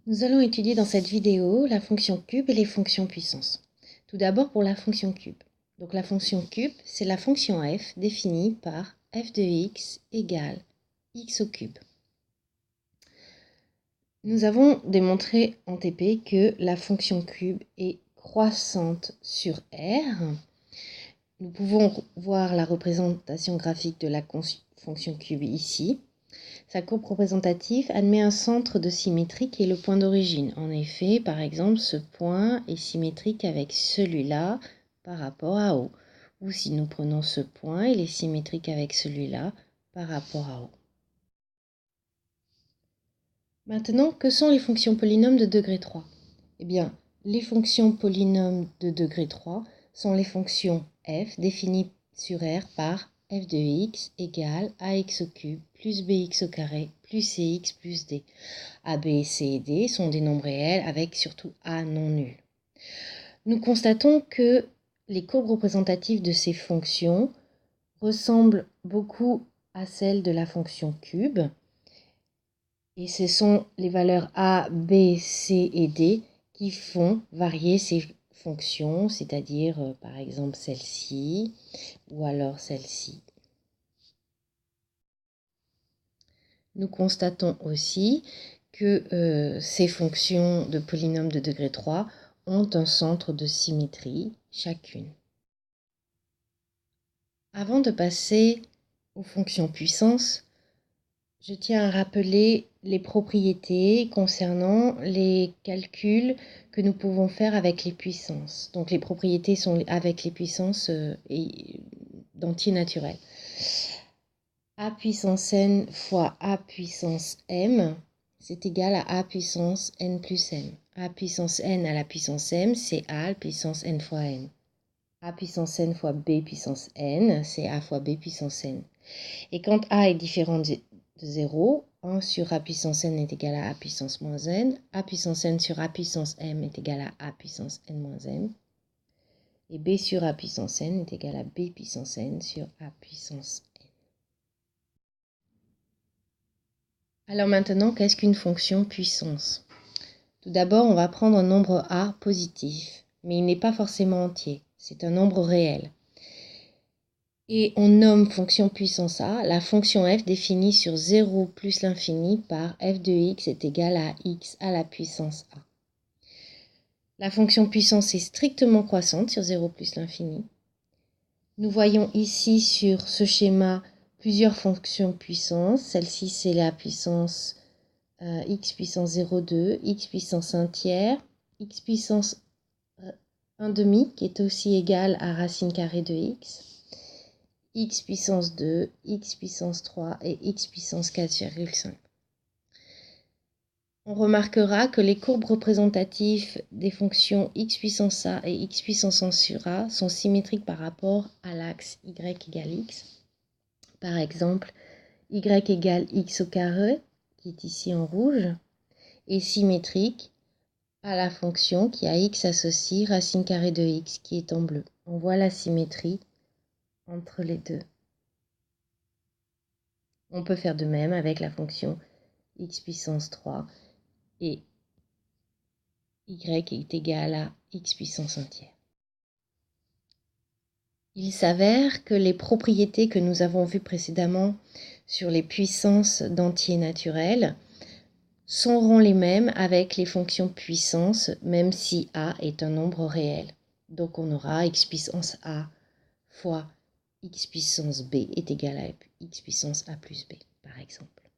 Nous allons étudier dans cette vidéo la fonction cube et les fonctions puissance. Tout d'abord pour la fonction cube. Donc la fonction cube, c'est la fonction f définie par f de x égale x au cube. Nous avons démontré en TP que la fonction cube est croissante sur R. Nous pouvons voir la représentation graphique de la fonction cube ici. Sa courbe représentative admet un centre de symétrie qui est le point d'origine. En effet, par exemple, ce point est symétrique avec celui-là par rapport à O. Ou si nous prenons ce point, il est symétrique avec celui-là par rapport à O. Maintenant, que sont les fonctions polynômes de degré 3 ? Eh bien, les fonctions polynômes de degré 3 sont les fonctions f définies sur R par f de x égale ax au cube plus bx au carré plus cx plus d. A, b, c et d sont des nombres réels avec surtout a non nul. Nous constatons que les courbes représentatives de ces fonctions ressemblent beaucoup à celles de la fonction cube. Et ce sont les valeurs a, b, c et d qui font varier ces fonctions, c'est-à-dire par exemple celle-ci ou alors celle-ci. Nous constatons aussi que ces fonctions de polynômes de degré 3 ont un centre de symétrie chacune. Avant de passer aux fonctions puissance, je tiens à rappeler les propriétés concernant les calculs que nous pouvons faire avec les puissances. Donc les propriétés sont avec les puissances d'entiers naturels. A puissance n fois A puissance m, c'est égal à A puissance n plus m. A puissance n à la puissance m, c'est A à la puissance n fois n. A puissance n fois B puissance n, c'est A fois B puissance n. Et quand A est différent de 0, 1 sur A puissance n est égal à A puissance moins n, A puissance n sur A puissance m est égal à A puissance n moins m, et B sur A puissance n est égal à B puissance n sur A puissance n. Alors maintenant, qu'est-ce qu'une fonction puissance ? Tout d'abord, on va prendre un nombre A positif, mais il n'est pas forcément entier, c'est un nombre réel. Et on nomme fonction puissance A la fonction f définie sur 0 plus l'infini par f de x est égal à x à la puissance A. La fonction puissance est strictement croissante sur 0 plus l'infini. Nous voyons ici sur ce schéma plusieurs fonctions puissance. Celle-ci, c'est la puissance x puissance 0,2, x puissance 1 tiers, x puissance 1 demi qui est aussi égal à racine carrée de x puissance 2, x puissance 3 et x puissance 4,5. On remarquera que les courbes représentatives des fonctions x puissance a et x puissance 1 sur a sont symétriques par rapport à l'axe y égale x. Par exemple, y égale x au carré, qui est ici en rouge, est symétrique à la fonction qui a x associe racine carrée de x, qui est en bleu. On voit la symétrie entre les deux. On peut faire de même avec la fonction x puissance 3 et y est égal à x puissance 1 tiers. Il s'avère que les propriétés que nous avons vues précédemment sur les puissances d'entiers naturels seront les mêmes avec les fonctions puissance, même si a est un nombre réel. Donc on aura x puissance a fois x puissance b est égal à x puissance a plus b, par exemple.